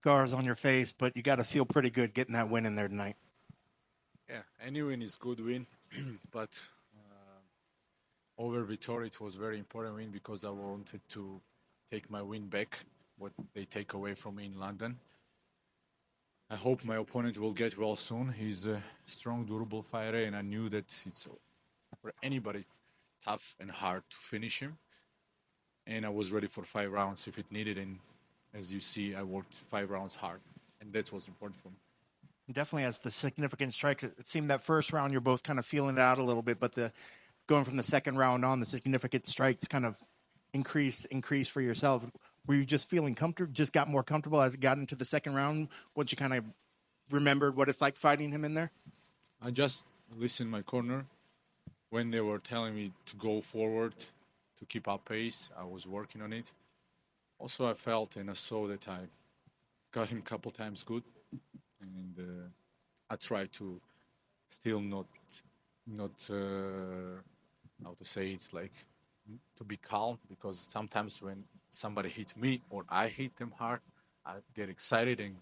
scars on your face, but you got to feel pretty good getting that win in there tonight. Yeah, any win is good win, but over Vittori, it was very important win because I wanted to take my win back, what they take away from me in London. I hope my opponent will get well soon. He's a strong, durable fighter, and I knew that it's for anybody tough and hard to finish him. And I was ready for 5 rounds if it needed. And as you see, I worked 5 rounds hard, and that was important for me. Definitely has the significant strikes. It seemed that first round you're both kind of feeling it out a little bit, but the going from the second round on, the significant strikes kind of increase for yourself. Were you just feeling comfortable? Just got more comfortable as it got into the second round once you kind of remembered what it's like fighting him in there? I just listened my corner when they were telling me to go forward, to keep up pace. I was working on it. Also, I felt and I saw that I got him a couple times good, and I tried to still not how to say it, like to be calm, because sometimes when somebody hit me or I hit them hard, I get excited and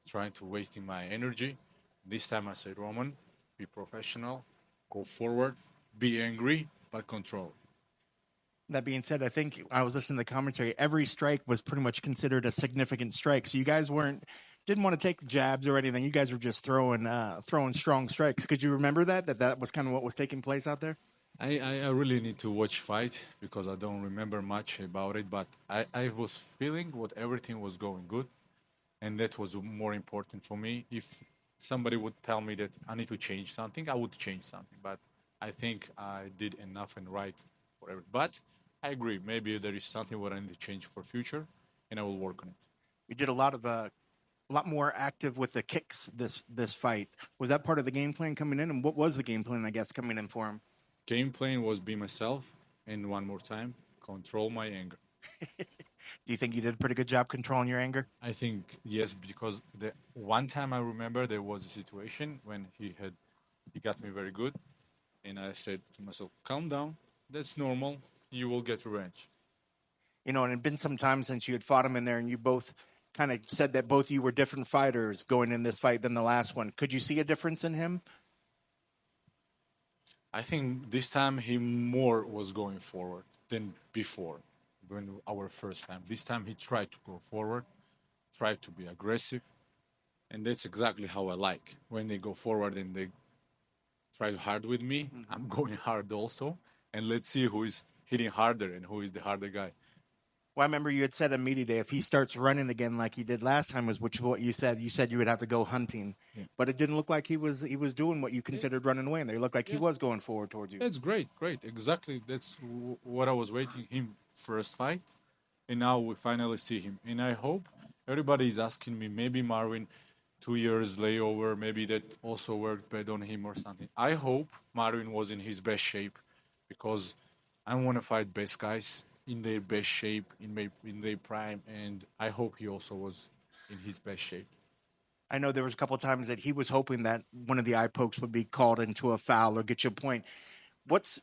trying to wasting my energy. This time I said, Roman, be professional, go forward, be angry, but control. That being said, I think I was listening to the commentary. Every strike was pretty much considered a significant strike. So you guys didn't want to take jabs or anything. You guys were just throwing strong strikes. Could you remember that was kind of what was taking place out there? I really need to watch fight because I don't remember much about it, but I was feeling what everything was going good, and that was more important for me. If somebody would tell me that I need to change something, I would change something, but I think I did enough and right for everything. But I agree, maybe there is something what I need to change for future, and I will work on it. You did a lot more active with the kicks this fight. Was that part of the game plan coming in? And what was the game plan, I guess, coming in for him? Game plan was be myself, and one more time, control my anger. Do you think you did a pretty good job controlling your anger? I think yes, because the one time I remember there was a situation when he got me very good, and I said to myself, "Calm down, that's normal. You will get revenge." And it had been some time since you had fought him in there, and you both kind of said that both of you were different fighters going in this fight than the last one. Could you see a difference in him? I think this time he more was going forward than before when our first time. This time he tried to go forward, tried to be aggressive, and that's exactly how I like. When they go forward and they try hard with me, I'm going hard also. And let's see who is hitting harder and who is the harder guy. Well, I remember you had said immediately if he starts running again like he did last time, was which what you said. You said you would have to go hunting, but it didn't look like he was doing what you considered running away, and they looked like he was going forward towards you. That's great, great. Exactly. That's what I was waiting him first fight, and now we finally see him. And I hope everybody is asking me, maybe Marvin, 2 years layover, maybe that also worked bad on him or something. I hope Marvin was in his best shape because I want to fight best guys in their best shape, in their prime, and I hope he also was in his best shape. I know there was a couple of times that he was hoping that one of the eye pokes would be called into a foul or get you a point. What's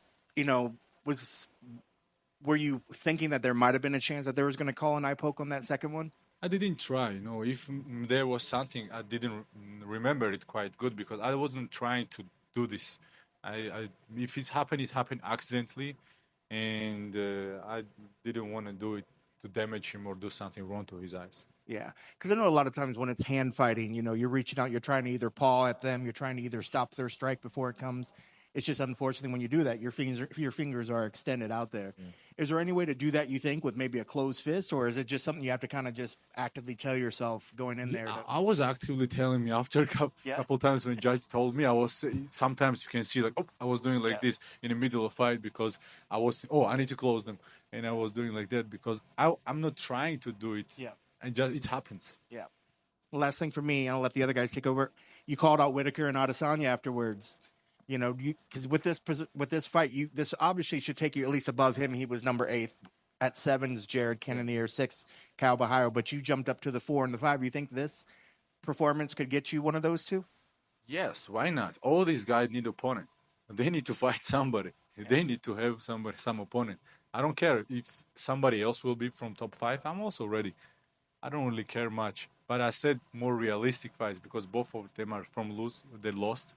was were you thinking that there might have been a chance that there was going to call an eye poke on that second one? I didn't try. If there was something, I didn't remember it quite good because I wasn't trying to do this. If it happened accidentally, and I didn't want to do it to damage him or do something wrong to his eyes. Yeah, because I know a lot of times when it's hand fighting, you're reaching out, you're trying to either paw at them, you're trying to either stop their strike before it comes. It's just unfortunately when you do that, your fingers are extended out there. Yeah. Is there any way to do that? You think with maybe a closed fist, or is it just something you have to kind of just actively tell yourself going in there? I was actively telling me after a couple times when the judge told me, sometimes you can see like, oh, I was doing like this in the middle of fight because I need to close them. And I was doing like that because I'm not trying to do it. Yeah. And just it happens. Yeah. Last thing for me, I'll let the other guys take over. You called out Whittaker and Adesanya afterwards. Because with this fight, this obviously should take you at least above him. He was number 8. At 7 is Jared Cannonier, 6 Kyle Bahio, but you jumped up to the 4 and the 5. You think this performance could get you one of those two? Yes, why not? All these guys need opponent. They need to fight somebody. Yeah. They need to have some opponent. I don't care if somebody else will be from top 5. I'm also ready. I don't really care much. But I said more realistic fights because both of them are from lose. They lost,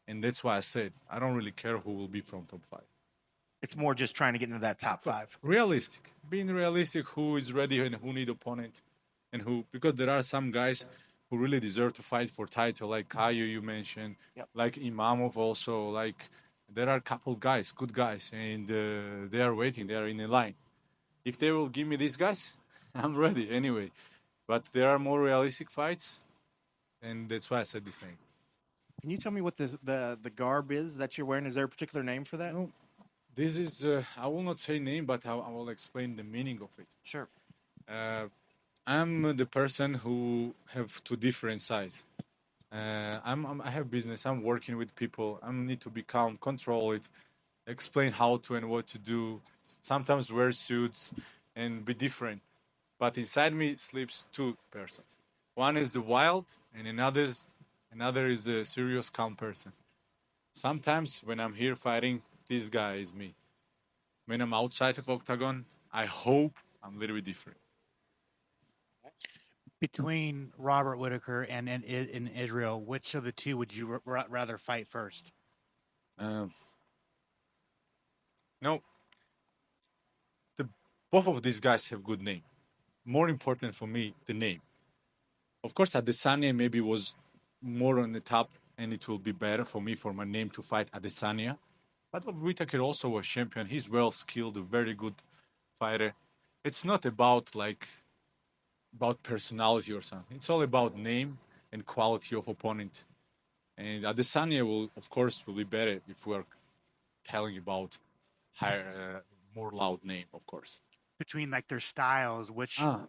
and that's why I said I don't really care who will be from top five. It's more just trying to get into that top five. Realistic, being realistic. Who is ready and who need opponent, and who, because there are some guys who really deserve to fight for title, like Caio you mentioned, Yep. like Imamov also. Like there are a couple guys, good guys, and they are waiting. They are in a line. If they will give me these guys, I'm ready anyway. But there are more realistic fights, and that's why I said this name. Can you tell me what the garb is that you're wearing? Is there a particular name for that? No, this is I will not say name, but I will explain the meaning of it. Sure. I'm the person who have two different sides. I have business. I'm working with people. I need to be calm, control it, explain how to and what to do. Sometimes wear suits and be different. But inside me sleeps two persons. One is the wild, and another is the serious, calm person. Sometimes when I'm here fighting, this guy is me. When I'm outside of octagon, I hope I'm a little bit different. Between Robert Whittaker and in Israel, which of the two would you rather fight first? No, both of these guys have good name. More important for me, the name. Of course, Adesanya maybe was more on the top, and it will be better for me for my name to fight Adesanya. But Whittaker also was champion. He's well skilled, a very good fighter. It's not about personality or something. It's all about name and quality of opponent. And Adesanya will, of course, will be better if we are telling about higher, more loud name, of course. Between like their styles, which do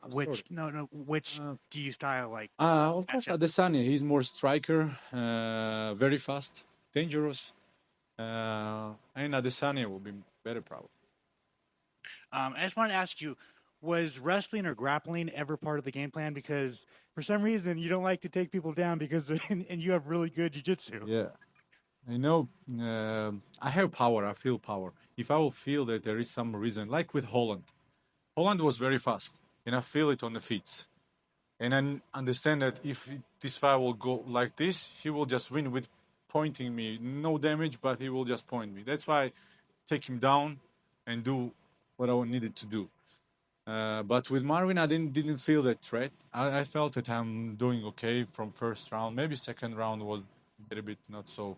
you style like? Of course, Adesanya. He's more striker, very fast, dangerous, and Adesanya will be better probably. I just want to ask you, was wrestling or grappling ever part of the game plan? Because for some reason you don't like to take people down because and you have really good jiu-jitsu. Yeah, I know. I have power. I feel power. If I will feel that there is some reason, like with Holland was very fast, and I feel it on the feet. And I understand that if this fight will go like this, he will just win with pointing me. No damage, but he will just point me. That's why I take him down and do what I needed to do. But with Marvin, I didn't feel that threat. I felt that I'm doing okay from first round. Maybe second round was a little bit not so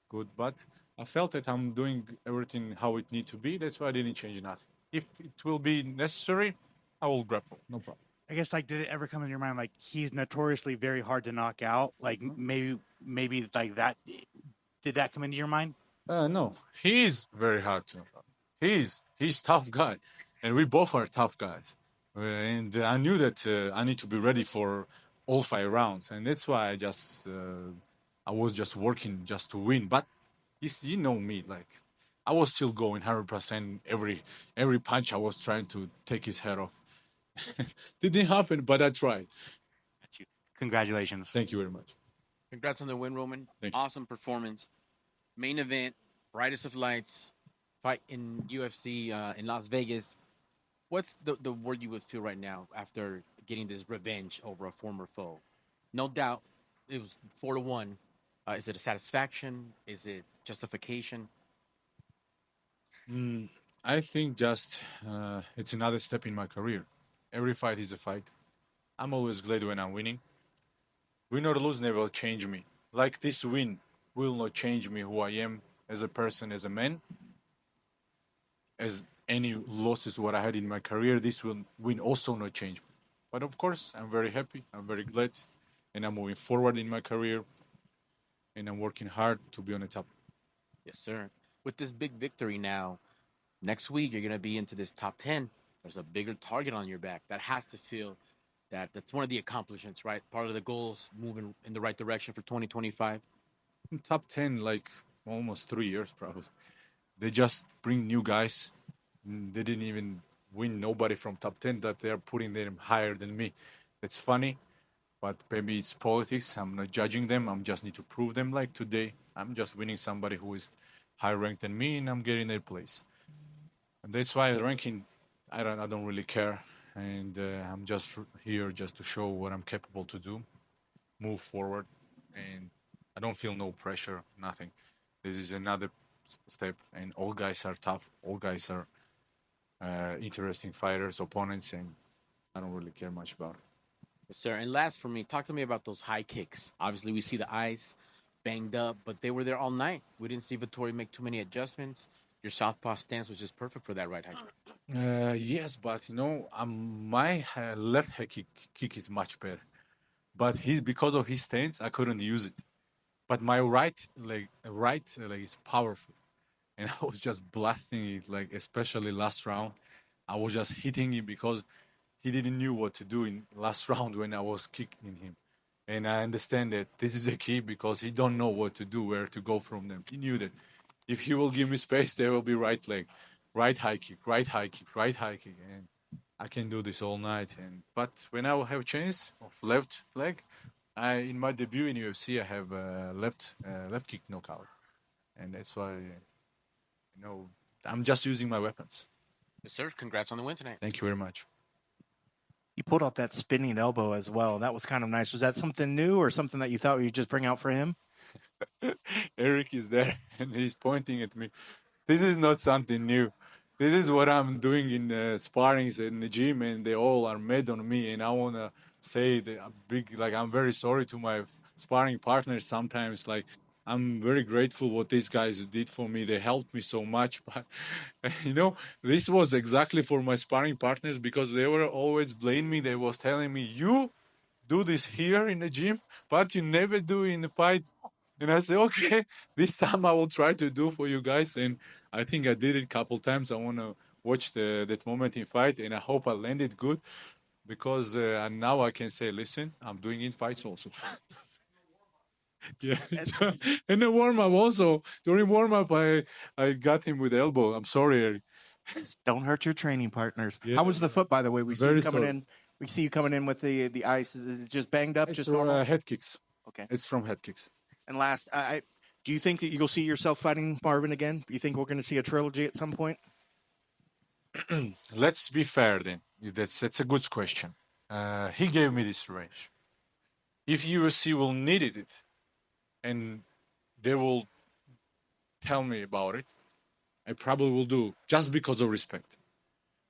good, but I felt that I'm doing everything how it need to be. That's why I didn't change nothing. If it will be necessary, I will grapple. No problem. I guess like, did it ever come in your mind like he's notoriously very hard to knock out? Like maybe like that. Did that come into your mind? No, he's very hard to knock out. He's tough guy, and we both are tough guys. And I knew that I need to be ready for all 5 rounds, and that's why I was just working just to win. But you know me, like I was still going 100%. Every punch I was trying to take his head off. Didn't happen, but I tried. Congratulations. Thank you very much. Congrats on the win, Roman. Thank you. Awesome performance. Main event, brightest of lights, fight in UFC in Las Vegas. What's the word you would feel right now after getting this revenge over a former foe? No doubt, it was 4-1. Is it a satisfaction? Is it justification? I think just it's another step in my career. Every fight is a fight. I'm always glad when I'm winning. Win or lose never will change me. Like this win will not change me who I am as a person, as a man. As any losses what I had in my career, this will win also not change me. But of course, I'm very happy. I'm very glad, and I'm moving forward in my career, and I'm working hard to be on the top. Yes, sir. With this big victory now, next week you're going to be into this top 10. There's a bigger target on your back. That has to feel that's one of the accomplishments, right? Part of the goals moving in the right direction for 2025. Top 10, like almost 3 years probably. They just bring new guys. They didn't even win nobody from top 10 that they're putting them higher than me. It's funny, but maybe it's politics. I'm not judging them. I just need to prove them. Like today, I'm just winning somebody who is higher ranked than me, and I'm getting their place. And that's why the ranking, I don't really care. and I'm just here just to show what I'm capable to do, move forward, and I don't feel no pressure, nothing. This is another step, and all guys are tough. All guys are interesting fighters, opponents, and I don't really care much about it. Yes, sir. And last for me, talk to me about those high kicks. Obviously, we see the eyes banged up, but they were there all night. We didn't see Vettori make too many adjustments. Your southpaw stance was just perfect for that right high kick. Yes, but my left hand kick is much better. But because of his stance, I couldn't use it. But my right leg is powerful, and I was just blasting it. Like especially last round, I was just hitting him because he didn't knew what to do in last round when I was kicking him. And I understand that this is a key because he don't know what to do, where to go from them. He knew that if he will give me space, there will be right leg, right high kick, right high kick, right high kick, and I can do this all night. But when I will have a chance of left leg, in my debut in UFC, I have left kick knockout, and that's why I'm just using my weapons. Yes, sir. Congrats on the win tonight. Thank you very much. You pulled off that spinning elbow as well. That was kind of nice. Was that something new or something that you thought you'd just bring out for him? Eric is there and he's pointing at me. This is not something new. This is what I'm doing in sparrings in the gym, and they all are mad on me. And I wanna say that I'm very sorry to my sparring partners. Sometimes, I'm very grateful what these guys did for me. They helped me so much. But this was exactly for my sparring partners because they were always blaming me. They was telling me, "You do this here in the gym, but you never do in the fight." And I said, okay, this time I will try to do for you guys. And I think I did it a couple times. I want to watch that moment in fight, and I hope I landed good because and now I can say, listen, I'm doing in fights also. Yeah. And the warm-up also. During warm-up, I got him with elbow. I'm sorry, Eric. Don't hurt your training partners. Yeah. How was the foot, by the way? We see Very you coming sorry. in. We see you coming in with the ice. Is it just banged up? It's Just from normal? head kicks. Okay. It's from head kicks. And last, do you think that you'll see yourself fighting Marvin again? Do you think we're going to see a trilogy at some point? Let's be fair then. That's a good question. He gave me this range. If UFC will need it, and they will tell me about it, I probably will do just because of respect.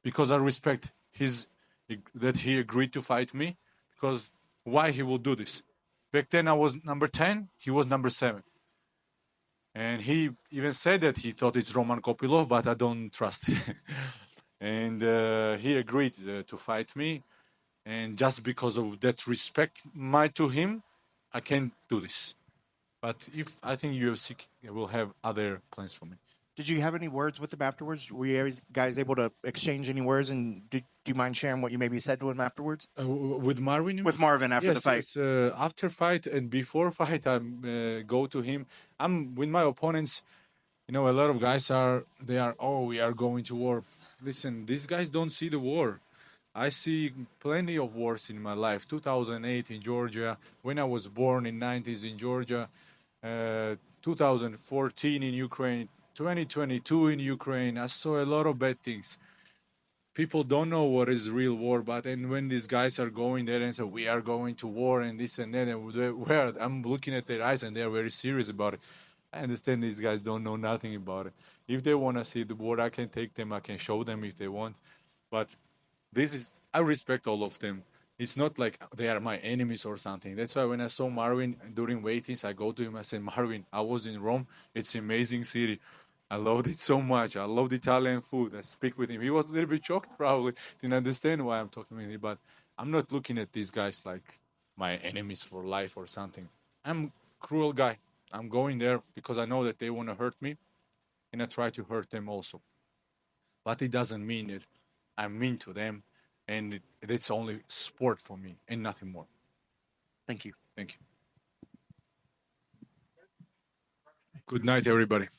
Because I respect that he agreed to fight me. Because why he will do this? Back then I was number 10, he was number 7. And he even said that he thought it's Roman Kopylov, but I don't trust it. And he agreed to fight me. And just because of that respect to him, I can do this. But I think UFC will have other plans for me. Did you have any words with him afterwards? Were you guys able to exchange any words? And do you mind sharing what you maybe said to him afterwards? With Marvin? With Marvin after the fight? Yes, after fight and before fight, I go to him. I'm with my opponents. A lot of guys we are going to war. Listen, these guys don't see the war. I see plenty of wars in my life. 2008 in Georgia, when I was born in 90s in Georgia, 2014 in Ukraine, 2022 in Ukraine. I saw a lot of bad things. People don't know what is real war, and when these guys are going there and say, we are going to war and this and that, and I'm looking at their eyes and they're very serious about it. I understand these guys don't know nothing about it. If they want to see the war, I can take them, I can show them if they want. But I respect all of them. It's not like they are my enemies or something. That's why when I saw Marvin during weightings, I go to him, I said, Marvin, I was in Rome. It's an amazing city. I loved it so much. I loved Italian food. I speak with him. He was a little bit shocked, probably. Didn't understand why I'm talking with him. But I'm not looking at these guys like my enemies for life or something. I'm a cruel guy. I'm going there because I know that they want to hurt me, and I try to hurt them also. But it doesn't mean that I'm mean to them, and it's only sport for me and nothing more. Thank you. Thank you. Good night, everybody.